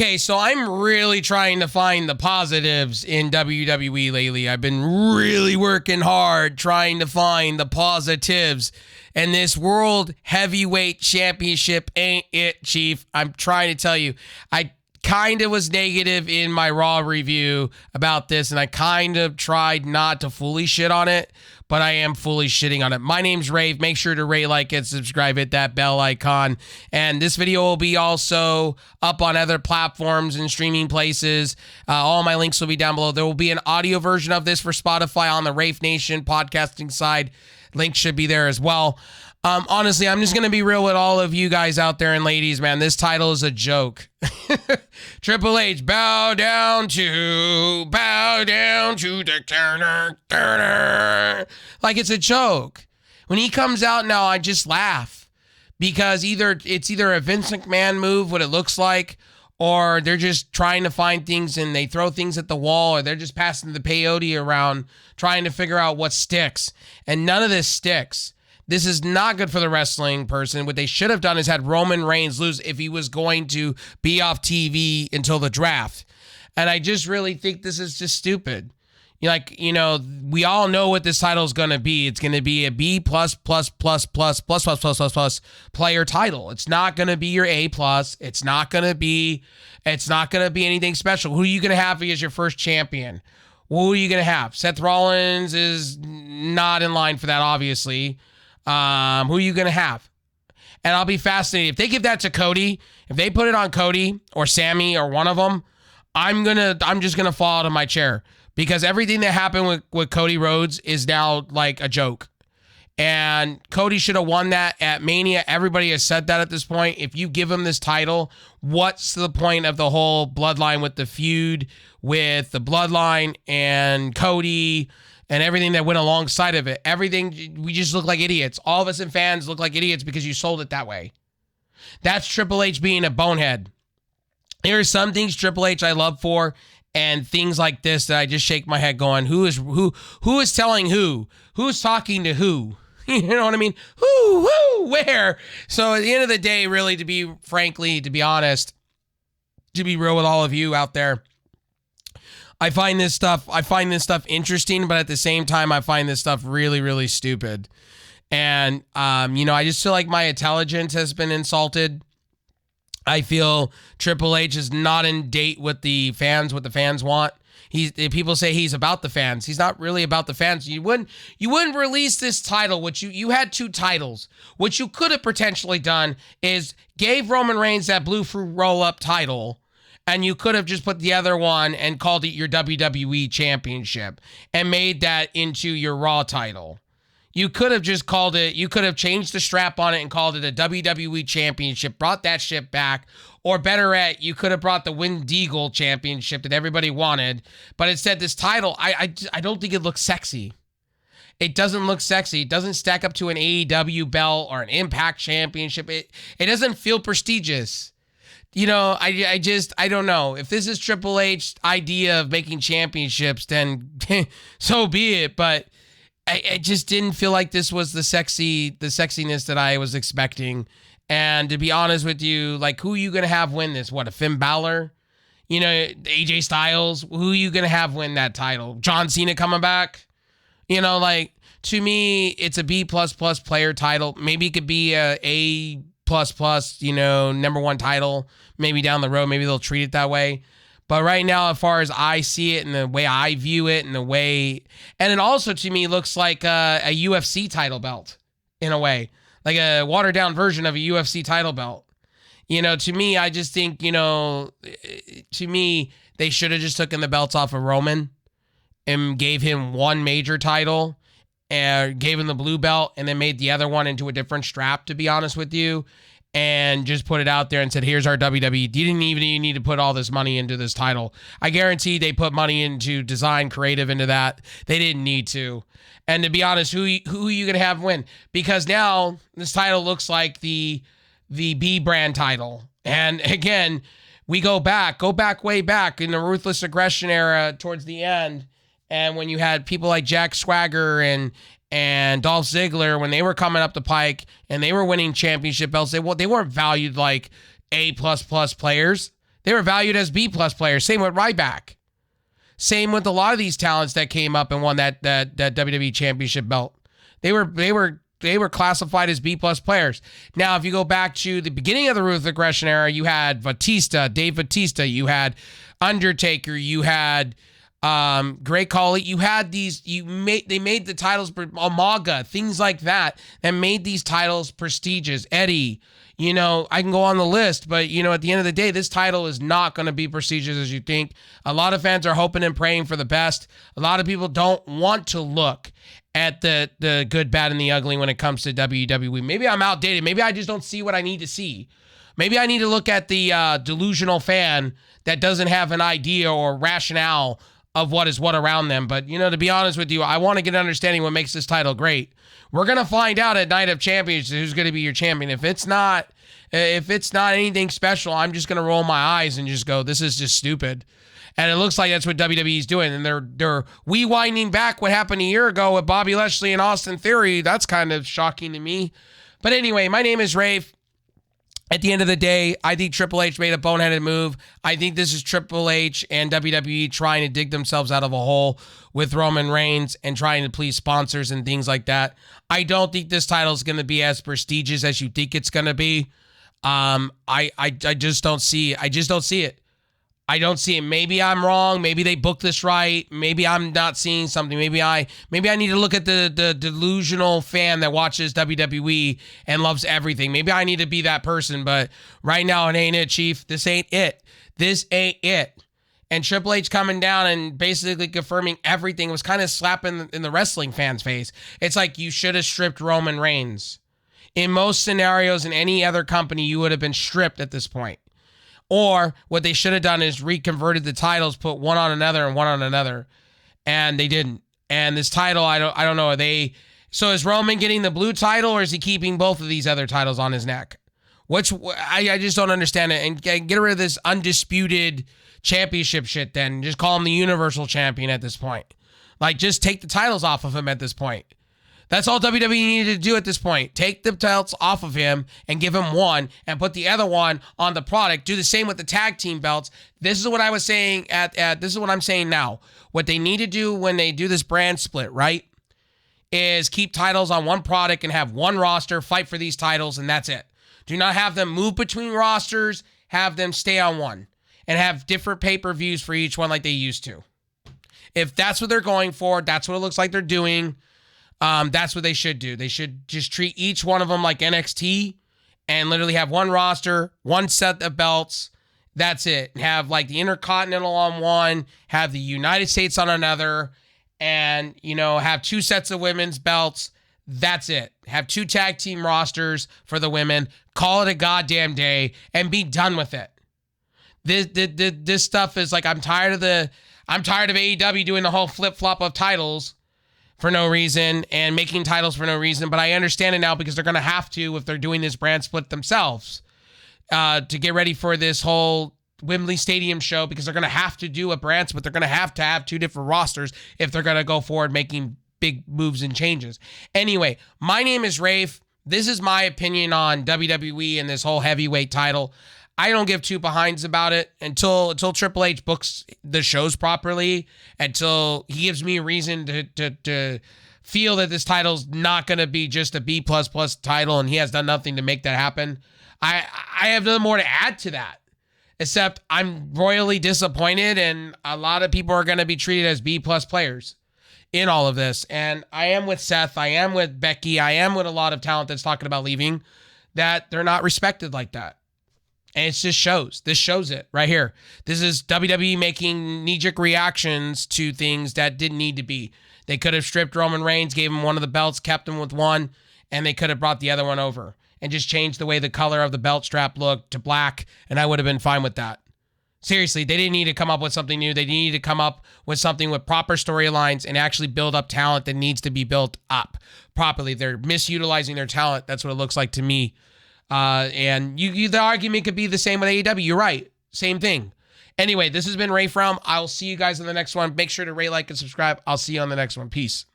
Okay, so I'm really trying to find the positives in WWE lately. I've been really working hard trying to find the positives. And this World Heavyweight Championship ain't it, Chief. I'm trying to tell you. I kind of was negative in my Raw review about this, and I kind of tried not to fully shit on it, but I am fully shitting on it. My name's Rave. Make sure to rate, like, and subscribe, hit that bell icon. And this video will be also up on other platforms and streaming places. All my links will be down below. There will be an audio version of this for Spotify on the Rave Nation podcasting side. Link should be there as well. Honestly, I'm just going to be real with all of you guys out there and ladies, man. This title is a joke. Triple H, bow down to the Turner. Like, it's a joke. When he comes out now, I just laugh. Because it's either a Vince McMahon move, what it looks like, or they're just trying to find things and they throw things at the wall, or they're just passing the peyote around trying to figure out what sticks. And none of this sticks. This is not good for the wrestling person. What they should have done is had Roman Reigns lose if he was going to be off TV until the draft. And I just really think this is just stupid. We all know what this title is going to be. It's going to be a B+++++++ player title. It's not going to be your A+. It's not going to be anything special. Who are you going to have as your first champion? Who are you going to have? Seth Rollins is not in line for that, obviously. Who are you going to have? And I'll be fascinated. If they give that to Cody, if they put it on Cody or Sammy or one of them, I'm just going to fall out of my chair because everything that happened with Cody Rhodes is now like a joke. And Cody should have won that at Mania. Everybody has said that at this point. If you give him this title, what's the point of the whole bloodline with the feud with the bloodline and Cody and everything that went alongside of it? Everything, we just look like idiots. All of us and fans look like idiots because you sold it that way. That's Triple H being a bonehead. There are some things Triple H I love for, and things like this that I just shake my head going, who is telling who? Who's talking to who? You know what I mean? Who, where? So at the end of the day, really, to be honest, to be real with all of you out there, I find this stuff interesting, but at the same time, I find this stuff really, really stupid. And, I just feel like my intelligence has been insulted. I feel Triple H is not in date with the fans, what the fans want. People say he's about the fans. He's not really about the fans. You wouldn't release this title, which you had two titles. What you could have potentially done is gave Roman Reigns that blue fruit roll-up title, and you could have just put the other one and called it your WWE Championship and made that into your Raw title. You could have just called it, you could have changed the strap on it and called it a WWE Championship, brought that shit back. Or better yet, you could have brought the Win Deagle Championship that everybody wanted. But instead, this title, I don't think it looks sexy. It doesn't look sexy. It doesn't stack up to an AEW belt or an Impact Championship. It doesn't feel prestigious. I don't know. If this is Triple H's idea of making championships, then so be it. But I just didn't feel like this was the sexiness that I was expecting. And to be honest with you, like, who are you going to have win this? What, a Finn Balor? AJ Styles? Who are you going to have win that title? John Cena coming back? To me, it's a B++ player title. Maybe it could be a number one title. Maybe down the road, maybe they'll treat it that way. But right now, as far as I see it and the way I view it and it also to me looks like a UFC title belt in a way, like a watered down version of a UFC title belt. To me, I just think, to me, they should have just taken the belts off of Roman and gave him one major title and gave him the blue belt and then made the other one into a different strap, to be honest with you. And just put it out there and said, here's our WWE. You didn't even need to put all this money into this title. I guarantee they put money into design, creative into that. They didn't need to. And to be honest, who are you going to have win? Because now this title looks like the B brand title. And again, we go back way back in the Ruthless Aggression era towards the end. And when you had people like Jack Swagger and Dolph Ziggler, when they were coming up the pike and they were winning championship belts, they weren't valued like A++ players. They were valued as B-plus players. Same with Ryback. Same with a lot of these talents that came up and won that WWE Championship belt. They were classified as B-plus players. Now, if you go back to the beginning of the Ruthless Aggression era, you had Dave Batista, you had Undertaker, you had Great Khali. You had these. They made the titles Umaga, things like that made these titles prestigious. Eddie. I can go on the list, but, at the end of the day, this title is not going to be prestigious as you think. A lot of fans are hoping and praying for the best. A lot of people don't want to look at the good, bad, and the ugly when it comes to WWE. Maybe I'm outdated. Maybe I just don't see what I need to see. Maybe I need to look at the delusional fan that doesn't have an idea or rationale of what is what around them. But, to be honest with you, I want to get an understanding what makes this title great. We're going to find out at Night of Champions who's going to be your champion. If it's not anything special, I'm just going to roll my eyes and just go, this is just stupid. And it looks like that's what WWE's doing. And they're rewinding back what happened a year ago with Bobby Lashley and Austin Theory. That's kind of shocking to me. But anyway, my name is Rafe. At the end of the day, I think Triple H made a boneheaded move. I think this is Triple H and WWE trying to dig themselves out of a hole with Roman Reigns and trying to please sponsors and things like that. I don't think this title is going to be as prestigious as you think it's going to be. I just don't see. I just don't see it. I don't see it. Maybe I'm wrong. Maybe they booked this right. Maybe I'm not seeing something. Maybe I need to look at the delusional fan that watches WWE and loves everything. Maybe I need to be that person, but right now it ain't it, Chief. This ain't it. This ain't it. And Triple H coming down and basically confirming everything was kind of slapping in the wrestling fans' face. It's like you should have stripped Roman Reigns. In most scenarios in any other company, you would have been stripped at this point. Or what they should have done is reconverted the titles, put one on another and one on another, and they didn't. And this title, I don't know. So is Roman getting the blue title, or is he keeping both of these other titles on his neck? I just don't understand it. And get rid of this undisputed championship shit. Then just call him the Universal Champion at this point. Like, just take the titles off of him at this point. That's all WWE needed to do at this point. Take the belts off of him and give him one and put the other one on the product. Do the same with the tag team belts. This is what I was saying this is what I'm saying now. What they need to do when they do this brand split, right, is keep titles on one product and have one roster, fight for these titles, and that's it. Do not have them move between rosters. Have them stay on one and have different pay-per-views for each one like they used to. If that's what they're going for, that's what it looks like they're doing. That's what they should do. They should just treat each one of them like NXT and literally have one roster, one set of belts. That's it. Have like the Intercontinental on one, have the United States on another, and, have two sets of women's belts. That's it. Have two tag team rosters for the women. Call it a goddamn day and be done with it. This stuff is like, I'm tired of AEW doing the whole flip-flop of titles for no reason and making titles for no reason, but I understand it now because they're going to have to if they're doing this brand split themselves to get ready for this whole Wembley Stadium show, because they're going to have to do a brand split. They're going to have two different rosters if they're going to go forward making big moves and changes. Anyway, my name is Rafe. This is my opinion on WWE and this whole heavyweight title. I don't give two behinds about it until Triple H books the shows properly, until he gives me a reason to feel that this title's not going to be just a B++ title and he has done nothing to make that happen. I have nothing more to add to that, except I'm royally disappointed, and a lot of people are going to be treated as B+ players in all of this. And I am with Seth, I am with Becky, I am with a lot of talent that's talking about leaving, that they're not respected like that. And it just shows. This shows it right here. This is WWE making knee-jerk reactions to things that didn't need to be. They could have stripped Roman Reigns, gave him one of the belts, kept him with one, and they could have brought the other one over and just changed the way the color of the belt strap looked to black, and I would have been fine with that. Seriously, they didn't need to come up with something new. They needed to come up with something with proper storylines and actually build up talent that needs to be built up properly. They're misutilizing their talent. That's what it looks like to me. And the argument could be the same with AEW. You're right. Same thing. Anyway, this has been Rafe Realm. I'll see you guys in the next one. Make sure to rate, like, and subscribe. I'll see you on the next one. Peace.